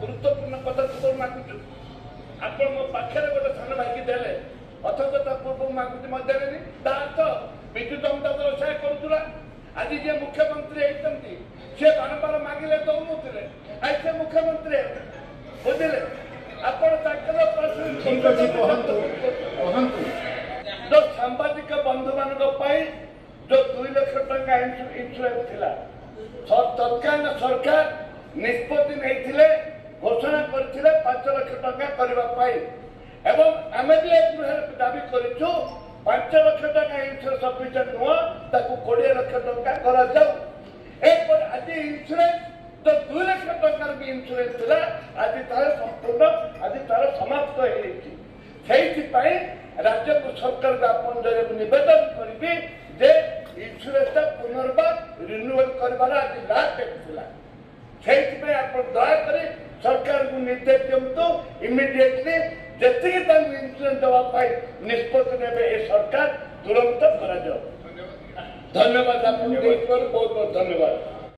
गुरुत्वपूर्ण कथा मागुचु आप मो पाखे गोटे सान भाई देले अथच पूर्व मागुची विजु जनता दल से करूला आज जे मुख्यमंत्री होती सी बारंबार मागिले दौनुले आज से मुख्यमंत्री बुझे आप जो सांबादिक बंधु मान जो 2 लाख टंका इंश्योरेंस थिला तत्कालीन सरकार निष्पत्ति नहीं घोषणा करथिले 5 लाख टंका करने एवं आम भी दाबी करूँ 5 लाख टंका इंश्योरेंस सफिशिएंट नुह 20 लाख टंका करा जाऊ आज इंश्योरेंस जो 2 लाख टंकार भी इंश्योरेंस थिला आज तार संपूर्ण आज तार समाप्त हो राज्य सरकार निवेदन करी जे इंश्योरेंस पुनर्बार रिन्यूअल कर आज लास्ट डेट थिला आप दयाकोरी सरकार को निर्देश दिंतु इमिडिएटली जी इंश्योरेंस देवाई निष्पत्ति ने सरकार तुरंत कर धन्यवाद। बहुत बहुत धन्यवाद।